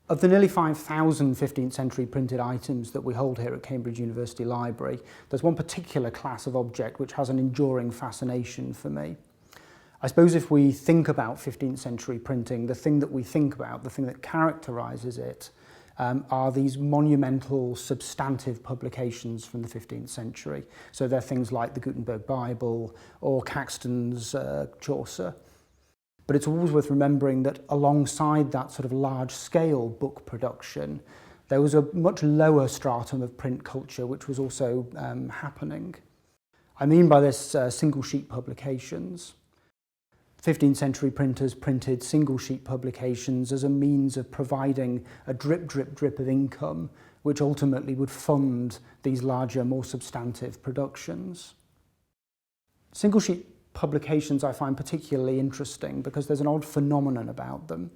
Of the nearly 5,000 15th century printed items that we hold here at Cambridge University Library, there's one particular class of object which has an enduring fascination for me. I suppose if we think about 15th century printing, the thing that we think about, the thing that characterises it, are these monumental substantive publications from the 15th century. So they're things like the Gutenberg Bible or Caxton's Chaucer. But it's always worth remembering that alongside that sort of large-scale book production, there was a much lower stratum of print culture which was also happening. I mean by this single-sheet publications. 15th century printers printed single-sheet publications as a means of providing a drip, drip, drip of income, which ultimately would fund these larger, more substantive productions. Single-sheet publications I find particularly interesting because there's an odd phenomenon about them.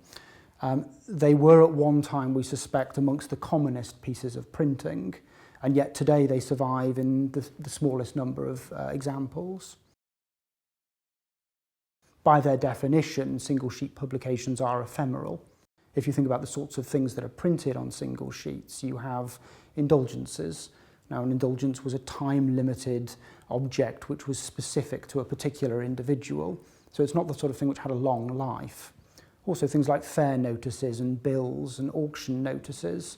They were at one time, we suspect, amongst the commonest pieces of printing, and yet today they survive in the smallest number of examples. By their definition, single-sheet publications are ephemeral. If you think about the sorts of things that are printed on single sheets, you have indulgences. Now, an indulgence was a time-limited object which was specific to a particular individual, so it's not the sort of thing which had a long life. Also things like fair notices and bills and auction notices,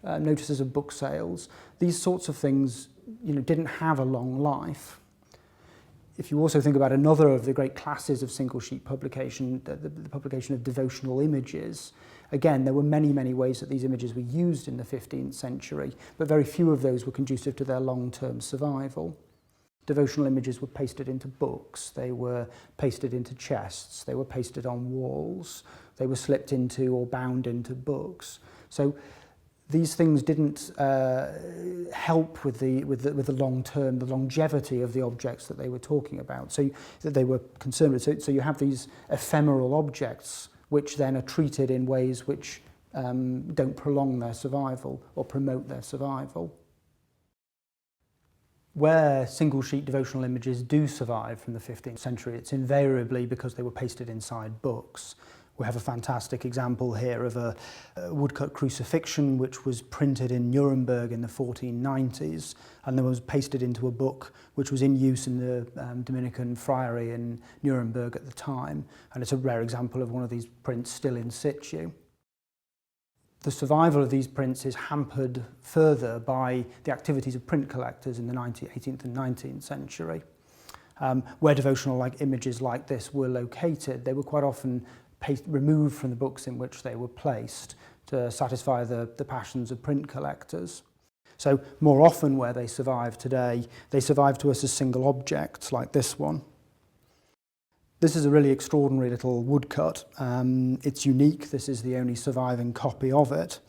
notices of book sales, these sorts of things, didn't have a long life. If you also think about another of the great classes of single-sheet publication, the publication of devotional images, again, there were many, many ways that these images were used in the 15th century, but very few of those were conducive to their long-term survival. Devotional images were pasted into books, they were pasted into chests, they were pasted on walls, they were slipped into or bound into books. So these things didn't help with the long term, the longevity of the objects that they were talking about. So that they were concerned with. So you have these ephemeral objects which then are treated in ways which don't prolong their survival or promote their survival. Where single-sheet devotional images do survive from the 15th century, it's invariably because they were pasted inside books. We have a fantastic example here of a woodcut crucifixion which was printed in Nuremberg in the 1490s and then was pasted into a book which was in use in the Dominican friary in Nuremberg at the time, and it's a rare example of one of these prints still in situ. The survival of these prints is hampered further by the activities of print collectors in the 18th and 19th century. Where devotional images like this were located, they were quite often removed from the books in which they were placed to satisfy the passions of print collectors. So more often where they survive today, they survive to us as single objects like this one. This is a really extraordinary little woodcut. It's unique, this is the only surviving copy of it,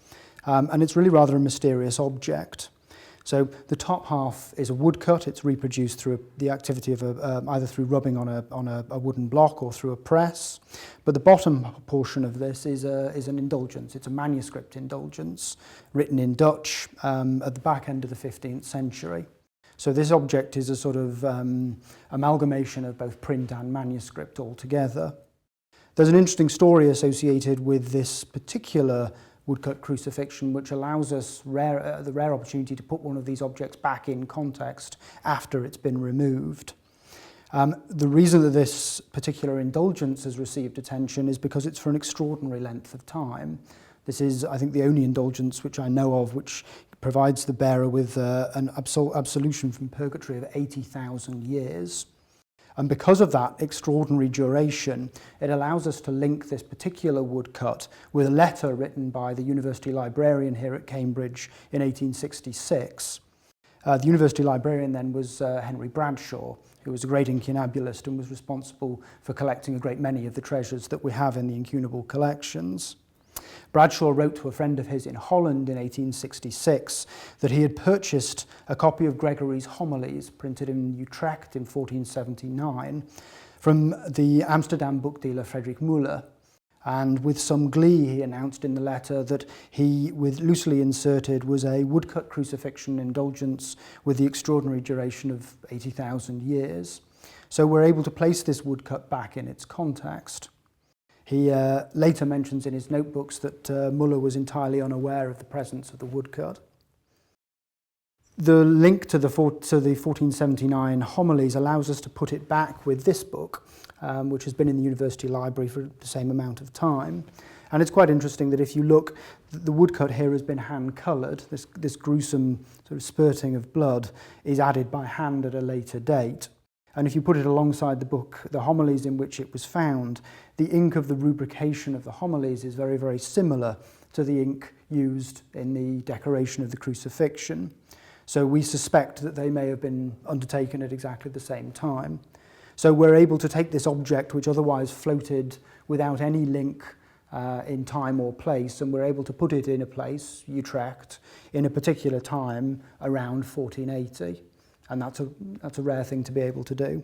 and it's really rather a mysterious object. So the top half is a woodcut. It's reproduced through the activity of either through rubbing on a wooden block or through a press. But the bottom portion of this is an indulgence. It's a manuscript indulgence written in Dutch at the back end of the 15th century. So this object is a sort of amalgamation of both print and manuscript altogether. There's an interesting story associated with this particular woodcut crucifixion, which allows us the rare opportunity to put one of these objects back in context after it's been removed. The reason that this particular indulgence has received attention is because it's for an extraordinary length of time. This is, I think, the only indulgence which I know of which provides the bearer with an absolution from purgatory of 80,000 years. And because of that extraordinary duration, it allows us to link this particular woodcut with a letter written by the university librarian here at Cambridge in 1866. The university librarian then was Henry Bradshaw, who was a great incunabulist and was responsible for collecting a great many of the treasures that we have in the incunable collections. Bradshaw wrote to a friend of his in Holland in 1866 that he had purchased a copy of Gregory's Homilies, printed in Utrecht in 1479, from the Amsterdam book dealer Frederick Müller. And with some glee, he announced in the letter that he, with loosely inserted, was a woodcut crucifixion indulgence with the extraordinary duration of 80,000 years. So we're able to place this woodcut back in its context. He later mentions in his notebooks that Muller was entirely unaware of the presence of the woodcut. The link to the 1479 homilies allows us to put it back with this book, which has been in the university library for the same amount of time. And it's quite interesting that if you look, the woodcut here has been hand-coloured. This gruesome sort of spurting of blood is added by hand at a later date. And if you put it alongside the book, the homilies in which it was found, the ink of the rubrication of the homilies is very, very similar to the ink used in the decoration of the crucifixion. So we suspect that they may have been undertaken at exactly the same time. So we're able to take this object which otherwise floated without any link in time or place, and we're able to put it in a place, Utrecht, in a particular time around 1480. And that's a rare thing to be able to do.